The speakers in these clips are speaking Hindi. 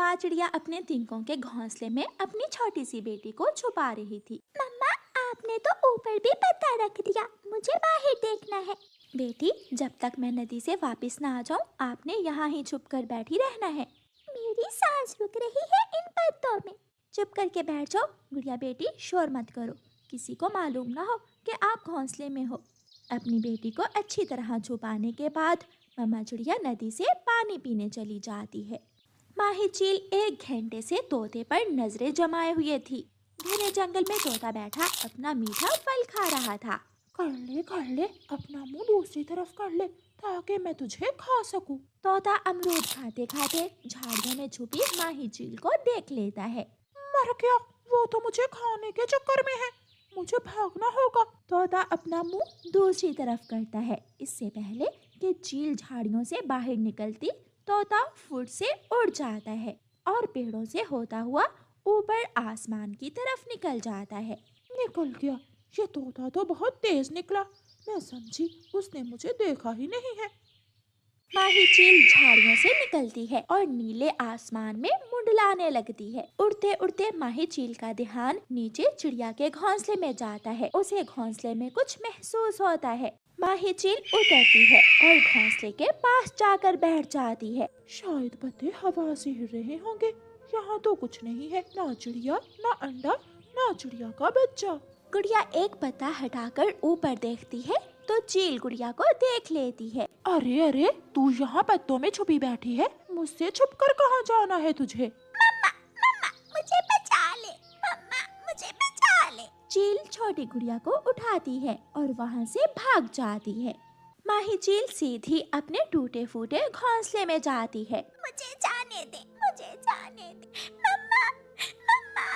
माँ चिड़िया अपने तिनकों के घोंसले में अपनी छोटी सी बेटी को छुपा रही थी। मम्मा, आपने तो ऊपर भी पत्ता रख दिया, मुझे बाहर देखना है। बेटी, जब तक मैं नदी से वापस ना आ जाऊं, आपने यहाँ ही छुप कर बैठी रहना है। मेरी सांस रुक रही है इन पत्तों में। चुप करके बैठ जाओ गुड़िया बेटी, शोर मत करो, किसी को मालूम ना हो कि आप घोंसले में हो। अपनी बेटी को अच्छी तरह छुपाने के बाद मम्मा चिड़िया नदी से पानी पीने चली जाती है। माही चील 1 घंटे से तोते पर नजरें जमाए हुए थी। घने जंगल में तोता बैठा अपना मीठा फल खा रहा था। कर ले, अपना मुंह दूसरी तरफ कर ले ताकि मैं तुझे खा सकूं। तोता अमरूद खाते खाते झाड़ियों में छुपी माही चील को देख लेता है। मर गया, वो तो मुझे खाने के चक्कर में है, मुझे भागना होगा। तोता अपना मुंह दूसरी तरफ करता है। इससे पहले कि चील झाड़ियों से बाहर निकलती, तोता फुट से उड़ जाता है और पेड़ों से होता हुआ ऊपर आसमान की तरफ निकल जाता है। निकल गया, ये तोता तो बहुत तेज निकला, मैं समझी उसने मुझे देखा ही नहीं है। माही चील झाड़ियों से निकलती है और नीले आसमान में मुंडलाने लगती है। उड़ते उड़ते माही चील का ध्यान नीचे चिड़िया के घोंसले में जाता है। उसे घोंसले में कुछ महसूस होता है। माही चील उतरती है और घोंसले के पास जाकर बैठ जाती है। शायद पत्ते हवा से हिल रहे होंगे, यहाँ तो कुछ नहीं है, ना चिड़िया, ना अंडा, ना चिड़िया का बच्चा। गुड़िया एक पत्ता हटाकर ऊपर देखती है तो चील गुड़िया को देख लेती है। अरे अरे, तू यहाँ पत्तों में छुपी बैठी है, मुझसे छुपकर कहाँ जाना है तुझे? मम्मा, मम्मा, मुझे बचा ले, मम्मा, मुझे बचा ले। चील छोटी गुड़िया को उठाती है और वहाँ से भाग जाती है। माही चील सीधी अपने टूटे फूटे घोंसले में जाती है। मुझे जाने दे, मुझे जाने दे, मम्मा, मम्मा।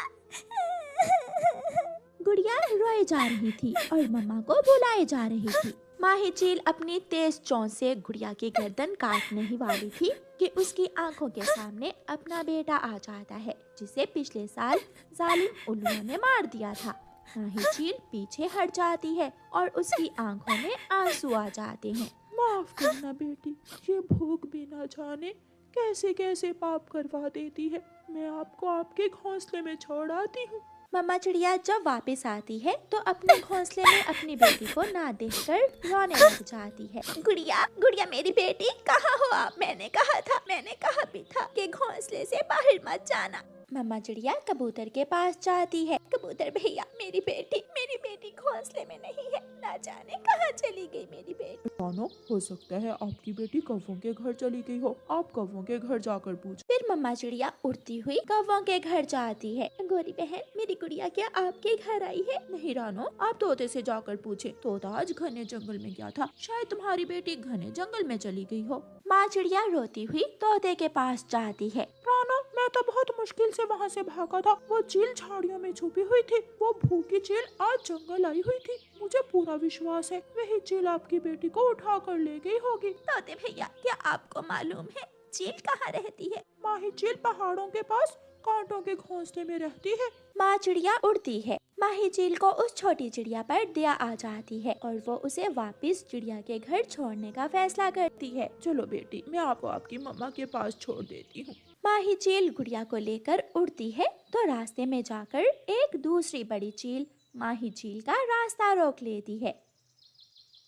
गुड़िया रोए जा रही थी और मम्मा को बुलाए जा रही थी। माही चील अपनी तेज चोंच से गुड़िया की गर्दन काटने ही वाली थी कि उसकी आंखों के सामने अपना बेटा आ जाता है, जिसे पिछले साल जालिम उल्लुओं ने मार दिया था। माही चील पीछे हट जाती है और उसकी आंखों में आंसू आ जाते हैं। माफ करना बेटी, ये भूख भी ना जाने कैसे कैसे पाप करवा देती है। मैं आपको आपके घोंसले में छोड़ आती हूँ। मम्मा चिड़िया जब वापस आती है तो अपने घोंसले में अपनी बेटी को ना देखकर रोने लग जाती है। गुड़िया, गुड़िया मेरी बेटी, कहाँ हो आप? मैंने कहा भी था कि घोंसले से बाहर मत जाना। मम्मा चिड़िया कबूतर के पास जाती है। कबूतर भैया, मेरी बेटी घोंसले में नहीं है, ना जाने कहाँ चली गई मेरी बेटी। मानो, हो सकता है आपकी बेटी कौवों के घर चली गई हो, आप कौवों के घर जाकर पूछ। फिर मम्मा चिड़िया उड़ती हुई कौवों के घर जाती है। गोरी बहन, मेरी गुड़िया क्या आपके घर आई है? नहीं रानो, आप तोते से जाकर पूछे, तोता आज घने जंगल में गया था, शायद तुम्हारी बेटी घने जंगल में चली गई हो। माँ चिड़िया रोती हुई तोते के पास जाती है। रानो, मैं तो बहुत मुश्किल से वहाँ से भागा था, वो चील झाड़ियों में छुपी हुई थी, वो भूखी चील आज जंगल आई हुई थी, मुझे पूरा विश्वास है वही चील आपकी बेटी को उठा कर ले गई होगी। तोते भैया, क्या आपको मालूम है चील कहाँ रहती है? माही चील पहाड़ों के पास कांटों के घोंसले में रहती है। माँ चिड़िया उड़ती है। माही चील को उस छोटी चिड़िया पर दया आ जाती है और वो उसे वापस चिड़िया के घर छोड़ने का फैसला करती है। चलो बेटी, मैं आपको आपकी मम्मा के पास छोड़ देती हूँ। माही चील गुड़िया को लेकर उड़ती है तो रास्ते में जाकर एक दूसरी बड़ी चील माही चील का रास्ता रोक लेती है।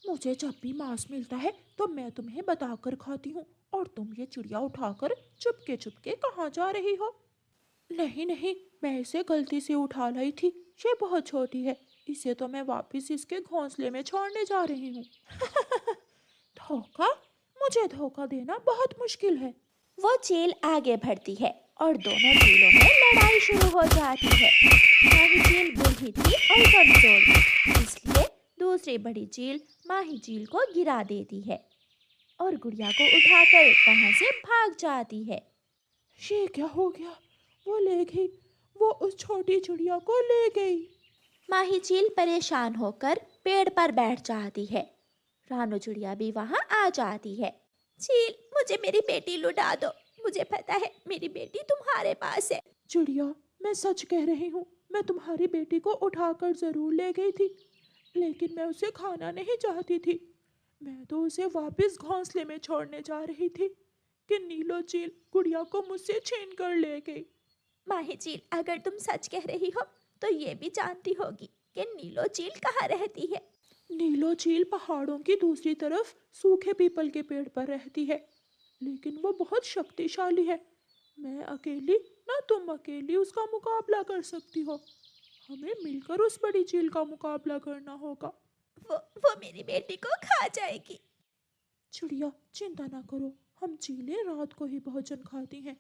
मुझे जब भी मांस मिलता है तो मैं तुम्हें बताकर खाती हूँ, और तुम ये चिड़िया उठाकर चुपके चुपके कहाँ जा रही हो? नहीं नहीं, मैं इसे गलती से उठा लाई थी, ये बहुत छोटी है, इसे तो मैं वापस इसके घोंसले में छोड़ने जा रही हूँ। धोखा? मुझे धोखा देना बहुत मुश्किल है। वो चील आगे बढ़ती है और दोनों चीलों में लड़ाई शुरू हो जाती है। माही चील बूढ़ी थी और कमजोर थी, इसलिए दूसरी बड़ी चील माही चील को गिरा देती है और गुड़िया को उठाकर वहां से भाग जाती है। ये क्या हो गया? वो ले गई, वो उस छोटी चिड़िया को ले गई। माही चील परेशान होकर पेड़ पर बैठ जाती है। रानो चिड़िया भी वहां आ जाती है। चील, मुझे मेरी बेटी लुटा दो, मुझे पता है मेरी बेटी तुम्हारे पास है। चिड़िया, मैं सच कह रही हूँ, मैं तुम्हारी बेटी को उठाकर जरूर ले गई थी, लेकिन मैं उसे खाना नहीं चाहती थी, मैं तो उसे वापस घोंसले में छोड़ने जा रही थी। कि नीलो चील गुड़िया को मुझसे छीन कर ले गई। माही चील, अगर तुम सच कह रही हो तो ये भी जानती होगी कि नीलो चील कहाँ रहती है। नीलो चील पहाड़ों की दूसरी तरफ सूखे पीपल के पेड़ पर रहती है, लेकिन वो बहुत शक्तिशाली है। मैं अकेली ना तुम अकेली उसका मुकाबला कर सकती हो। हमें मिलकर उस बड़ी चील का मुकाबला करना होगा। वो मेरी बेटी को खा जाएगी। चिड़िया, चिंता ना करो, हम चीलें रात को ही भोजन खाती हैं,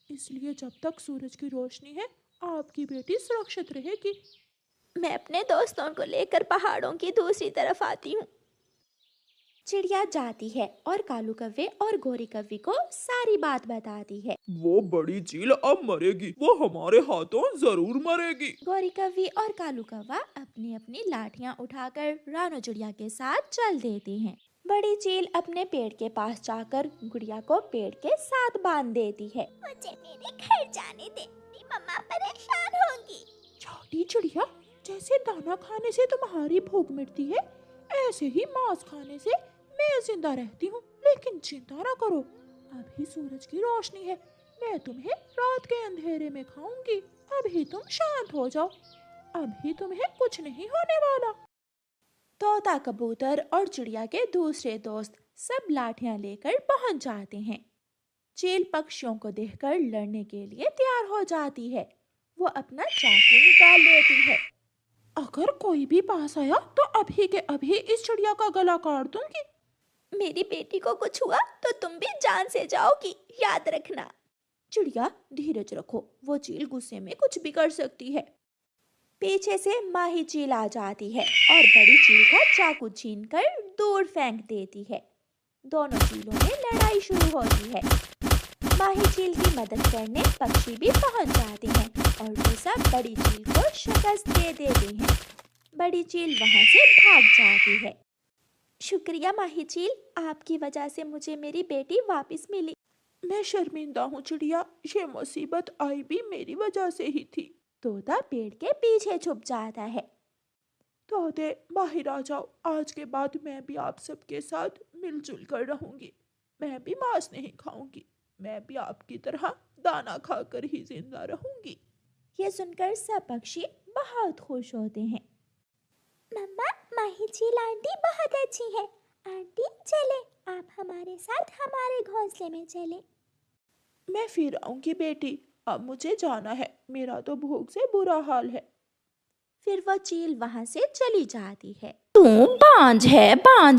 इसलिए जब तक सूरज की रोशनी है आपकी बेटी सुरक्षित रहेगी। मैं अपने दोस्तों को लेकर पहाड़ों की दूसरी तरफ आती हूँ। चिड़िया जाती है और कालू कव्वे और गोरी कव्वी को सारी बात बताती है। वो बड़ी चील अब मरेगी, वो हमारे हाथों जरूर मरेगी। गोरी कव्वी और कालू कव्वा अपनी अपनी लाठियाँ उठाकर रानो चिड़िया के साथ चल देते हैं। बड़ी चील अपने पेड़ के पास जाकर गुड़िया को पेड़ के साथ बांध देती है। मुझे मेरे घर जाने दे, मम्मा परेशान होंगी। छोटी चिड़िया, जैसे दाना खाने से तुम्हारी भूख मिटती है, ऐसे ही मांस खाने से मैं जिंदा रहती हूँ। लेकिन चिंता ना करो, अभी सूरज की रोशनी है, मैं तुम्हें रात के अंधेरे में खाऊंगी। अभी तुम शांत हो जाओ, अभी तुम्हें कुछ नहीं होने वाला। तोता, कबूतर और चिड़िया के दूसरे दोस्त सब लाठियां लेकर पहुंच जाते हैं। चील पक्षियों को देखकर लड़ने के लिए तैयार हो जाती है। वो अपना चाकू निकाल लेती है। अगर कोई भी पास आया तो अभी के अभी इस चिड़िया का गला काट दूंगी। मेरी बेटी को कुछ हुआ तो तुम भी जान से जाओगी, याद रखना। चिड़िया, धीरज रखो, वो चील गुस्से में कुछ भी कर सकती है। पीछे से माही चील आ जाती है और बड़ी चील का चाकू छीनकर दूर फेंक देती है। दोनों चीलों में लड़ाई शुरू होती है। माही चील की मदद करने पक्षी भी पहुंच जाते हैं और वो सब बड़ी चील को शिकस्त दे देते हैं। बड़ी चील वहां से भाग जाती है। शुक्रिया माही चील, आपकी वजह से मुझे मेरी बेटी वापस मिली। मैं शर्मिंदा हूँ चिड़िया, ये मुसीबत आई भी मेरी वजह से ही थी। तोता पेड़ के पीछे छुप जाता है। तोते, बाहर आ जाओ, आज के बाद मैं भी आप सबके साथ मिलजुल कर रहूंगी। मैं भी मांस नहीं खाऊंगी, मैं भी आपकी तरह दाना खाकर ही जिंदा रहूंगी। ये सुनकर सब पक्षी बहुत खुश होते हैं। मम्मा, माही चील आंटी बहुत अच्छी है। आंटी चले, आप हमारे साथ हमारे घोंसले में चले। मैं फिर आऊंगी बेटी, अब मुझे जाना है, मेरा तो भूख से बुरा हाल है। फिर वो चील वहाँ से चली जाती है। तू बांझ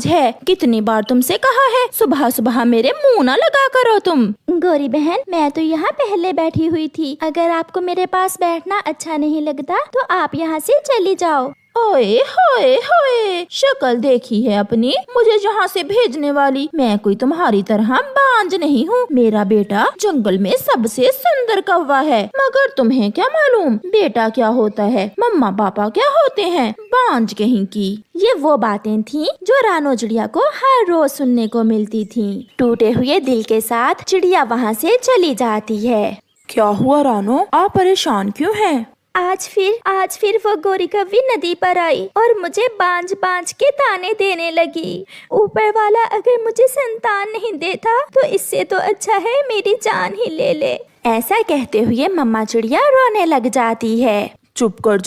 है, कितनी बार तुमसे कहा है सुबह सुबह मेरे मुंह ना लगा करो तुम। गोरी बहन, मैं तो यहाँ पहले बैठी हुई थी, अगर आपको मेरे पास बैठना अच्छा नहीं लगता तो आप यहाँ से चली जाओ। ओए होए होए, शक्ल देखी है अपनी, मुझे जहाँ से भेजने वाली। मैं कोई तुम्हारी तरह बांझ नहीं हूँ, मेरा बेटा जंगल में सबसे सुंदर कौवा है। मगर तुम्हें क्या मालूम बेटा क्या होता है, मम्मा पापा क्या होते हैं, बांझ कहीं की। ये वो बातें थीं जो रानो चिड़िया को हर रोज सुनने को मिलती थीं। टूटे हुए दिल के साथ चिड़िया वहाँ से चली जाती है। क्या हुआ रानो, आप परेशान क्यों हैं? आज फिर वो गोरी कव्वी नदी पर आई और मुझे बांझ के ताने देने लगी। ऊपर वाला अगर मुझे संतान नहीं देता तो इससे तो अच्छा है मेरी जान ही ले ले। ऐसा कहते हुए मम्मा चिड़िया रोने लग जाती है। चुप कर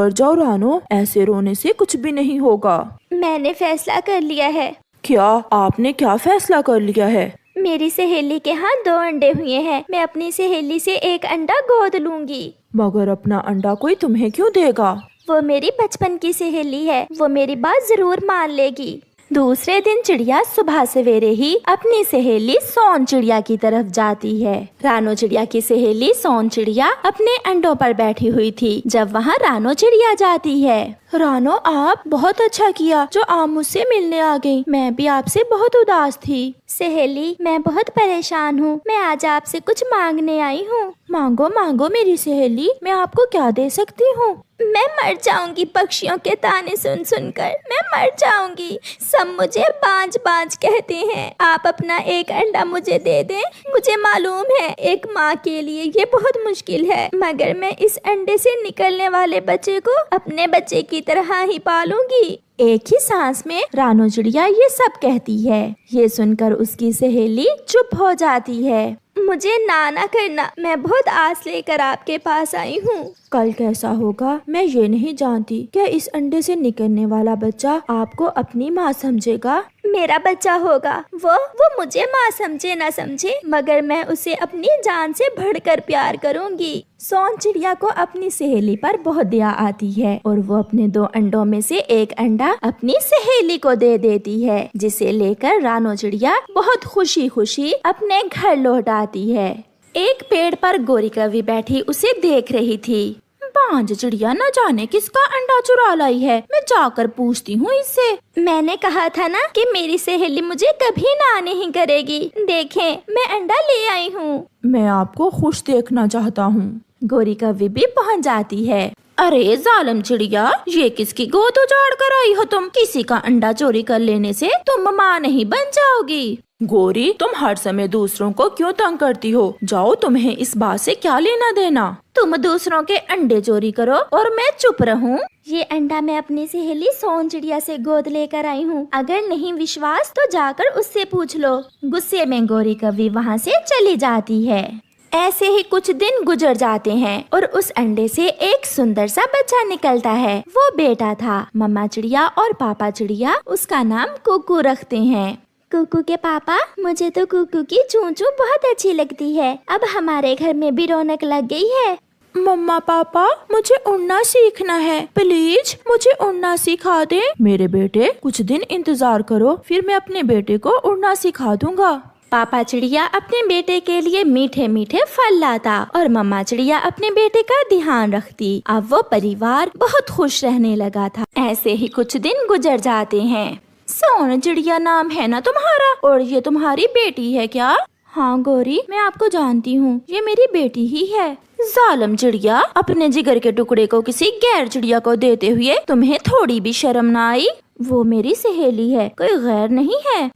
जाओ रानो, ऐसे रोने से कुछ भी नहीं होगा। मैंने फैसला कर लिया है। क्या? आपने क्या फैसला कर लिया है? मेरी सहेली के यहाँ 2 अंडे हुए हैं, मैं अपनी सहेली से 1 अंडा गोद लूंगी। मगर अपना अंडा कोई तुम्हें क्यों देगा? वो मेरी बचपन की सहेली है, वो मेरी बात जरूर मान लेगी। दूसरे दिन चिड़िया सुबह सवेरे ही अपनी सहेली सोन चिड़िया की तरफ जाती है। रानो चिड़िया की सहेली सोन चिड़िया अपने अंडों पर बैठी हुई थी जब वहाँ रानो चिड़िया जाती है। रानो, आप बहुत अच्छा किया जो आप मुझसे मिलने आ गई, मैं भी आपसे बहुत उदास थी। सहेली, मैं बहुत परेशान हूँ, मैं आज आपसे कुछ मांगने आई हूँ। मांगो मेरी सहेली, मैं आपको क्या दे सकती हूँ? मैं मर जाऊंगी पक्षियों के ताने सुन सुनकर, मैं मर जाऊंगी। सब मुझे बांझ कहते हैं। आप अपना 1 अंडा मुझे दे दें। मुझे मालूम है एक माँ के लिए ये बहुत मुश्किल है, मगर मैं इस अंडे से निकलने वाले बच्चे को अपने बच्चे की तरह ही पालूंगी। एक ही सांस में रानो चिड़िया ये सब कहती है। ये सुनकर उसकी सहेली चुप हो जाती है। मुझे ना करना, मैं बहुत आस लेकर आपके पास आई हूँ। कल कैसा होगा मैं ये नहीं जानती। क्या इस अंडे से निकलने वाला बच्चा आपको अपनी माँ समझेगा? मेरा बच्चा होगा। वो मुझे माँ समझे ना समझे, मगर मैं उसे अपनी जान से बढ़कर प्यार करूँगी। सोन चिड़िया को अपनी सहेली पर बहुत दया आती है और वो अपने 2 अंडों में से एक अंडा अपनी सहेली को दे देती है, जिसे लेकर रानो चिड़िया बहुत खुशी खुशी अपने घर लौट आती है। एक पेड़ पर गोरी कौवी बैठी उसे देख रही थी। बांझ चिड़िया न जाने किसका अंडा चुरा लाई है, मैं जाकर पूछती हूँ इससे। मैंने कहा था ना कि मेरी सहेली मुझे कभी ना नहीं करेगी। देखें, मैं अंडा ले आई हूँ। मैं आपको खुश देखना चाहता हूँ। गोरी कौवी भी पहुँच जाती है। अरे जालिम चिड़िया, ये किसकी गोद उजाड़ कर आई हो तुम? किसी का अंडा चोरी कर लेने से तुम माँ नहीं बन जाओगी। गोरी, तुम हर समय दूसरों को क्यों तंग करती हो? जाओ, तुम्हें इस बात से क्या लेना देना? तुम दूसरों के अंडे चोरी करो और मैं चुप रहूं। ये अंडा मैं अपनी सहेली सोन चिड़िया से गोद लेकर आई हूँ। अगर नहीं विश्वास तो जाकर उससे पूछ लो। गुस्से में गोरी कौवी वहाँ से चली जाती है। ऐसे ही कुछ दिन गुजर जाते हैं और उस अंडे से एक सुंदर सा बच्चा निकलता है। वो बेटा था। मम्मा चिड़िया और पापा चिड़िया उसका नाम कुकू रखते हैं। कुकू के पापा, मुझे तो कुकू की चूं चूं बहुत अच्छी लगती है। अब हमारे घर में भी रौनक लग गई है। मम्मा पापा, मुझे उड़ना सीखना है, प्लीज मुझे उड़ना सिखा दे। मेरे बेटे, कुछ दिन इंतजार करो, फिर मैं अपने बेटे को उड़ना सिखा दूंगा। पापा चिड़िया अपने बेटे के लिए मीठे मीठे फल लाता और मम्मा चिड़िया अपने बेटे का ध्यान रखती। अब वो परिवार बहुत खुश रहने लगा था। ऐसे ही कुछ दिन गुजर जाते हैं। सोन चिड़िया नाम है ना तुम्हारा, और ये तुम्हारी बेटी है क्या? हाँ गोरी, मैं आपको जानती हूँ, ये मेरी बेटी ही है। जालिम चिड़िया, अपने जिगर के टुकड़े को किसी गैर चिड़िया को देते हुए तुम्हें थोड़ी भी शर्म ना आई? वो मेरी सहेली है, कोई गैर नहीं है।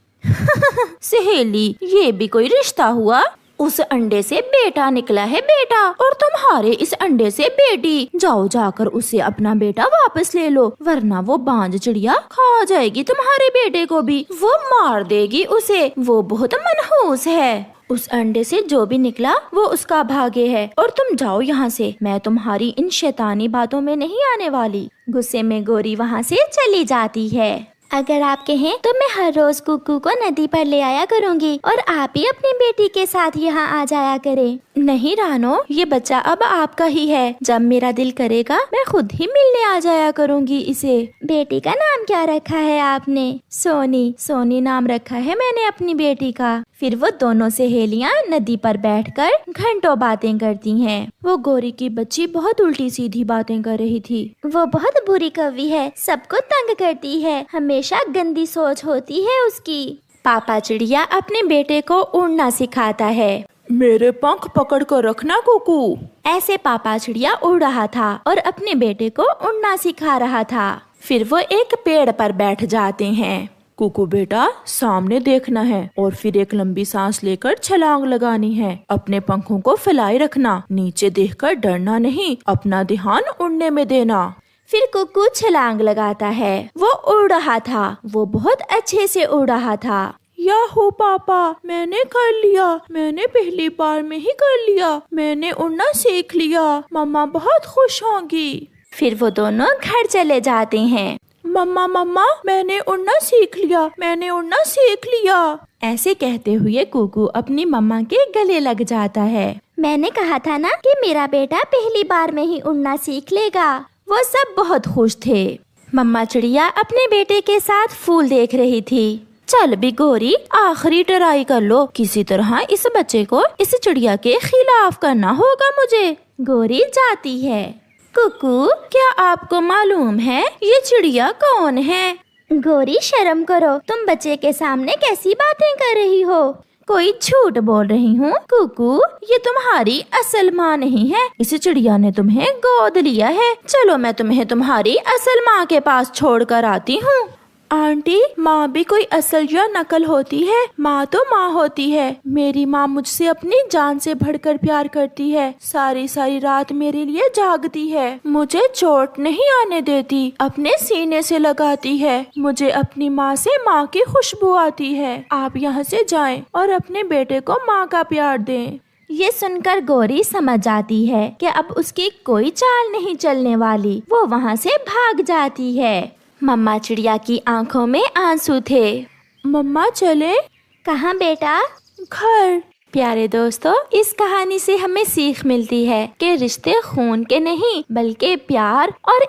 सहेली, ये भी कोई रिश्ता हुआ? उस अंडे से बेटा निकला है बेटा, और तुम्हारे इस अंडे से बेटी। जाओ जाकर उसे अपना बेटा वापस ले लो, वरना वो बांझ चिड़िया खा जाएगी तुम्हारे बेटे को भी। वो मार देगी उसे, वो बहुत मनहूस है। उस अंडे से जो भी निकला वो उसका भाग्य है, और तुम जाओ यहाँ से। मैं तुम्हारी इन शैतानी बातों में नहीं आने वाली। गुस्से में गोरी वहाँ से चली जाती है। अगर आप कहें तो मैं हर रोज कुकू को नदी पर ले आया करूँगी और आप ही अपनी बेटी के साथ यहाँ आ जाया करें। नहीं रानो, ये बच्चा अब आपका ही है। जब मेरा दिल करेगा मैं खुद ही मिलने आ जाया करूँगी इसे। बेटी का नाम क्या रखा है आपने? सोनी। सोनी नाम रखा है मैंने अपनी बेटी का। फिर वो दोनों सहेलियाँ नदी पर बैठकर घंटों बातें करती हैं। वो गोरी की बच्ची बहुत उल्टी सीधी बातें कर रही थी। वो बहुत बुरी कौवी है, सबको तंग करती है, हमेशा गंदी सोच होती है उसकी। पापा चिड़िया अपने बेटे को उड़ना सिखाता है। मेरे पंख पकड़ कर रखना कुकू। ऐसे पापा चिड़िया उड़ रहा था और अपने बेटे को उड़ना सिखा रहा था। फिर वो एक पेड़ पर बैठ जाते हैं। कुकू बेटा, सामने देखना है और फिर एक लंबी सांस लेकर छलांग लगानी है। अपने पंखों को फैलाए रखना, नीचे देखकर डरना नहीं, अपना ध्यान उड़ने में देना। फिर कुकू छलांग लगाता है। वो उड़ रहा था, वो बहुत अच्छे से उड़ रहा था। याहू पापा, मैंने कर लिया, मैंने पहली बार में ही कर लिया, मैंने उड़ना सीख लिया, मम्मा बहुत खुश होंगी। फिर वो दोनों घर चले जाते हैं। मम्मा मम्मा, मैंने उड़ना सीख लिया, मैंने उड़ना सीख लिया। ऐसे कहते हुए कुकू अपनी मम्मा के गले लग जाता है। मैंने कहा था ना कि मेरा बेटा पहली बार में ही उड़ना सीख लेगा। वो सब बहुत खुश थे। मम्मा चिड़िया अपने बेटे के साथ फूल देख रही थी। चल भी गोरी, आखिरी ट्राई कर लो, किसी तरह इस बच्चे को इस चिड़िया के खिलाफ करना होगा मुझे। गोरी जाती है। कुकू, क्या आपको मालूम है ये चिड़िया कौन है? गोरी शर्म करो, तुम बच्चे के सामने कैसी बातें कर रही हो? कोई झूठ बोल रही हूँ। कुकू, ये तुम्हारी असल माँ नहीं है, इस चिड़िया ने तुम्हें गोद लिया है। चलो मैं तुम्हें तुम्हारी असल माँ के पास छोड़ कर आती हूँ। आंटी, माँ भी कोई असल या नकल होती है? माँ तो माँ होती है। मेरी माँ मुझसे अपनी जान से बढ़कर प्यार करती है। सारी सारी रात मेरे लिए जागती है, मुझे चोट नहीं आने देती, अपने सीने से लगाती है। मुझे अपनी माँ से माँ की खुशबू आती है। आप यहाँ से जाएं और अपने बेटे को माँ का प्यार दें। ये सुनकर गौरी समझ जाती है कि अब उसकी कोई चाल नहीं चलने वाली। वो वहाँ से भाग जाती है। मम्मा चिड़िया की आंखों में आंसू थे। मम्मा चले? कहाँ बेटा? घर। प्यारे दोस्तों, इस कहानी से हमें सीख मिलती है कि रिश्ते खून के नहीं बल्कि प्यार और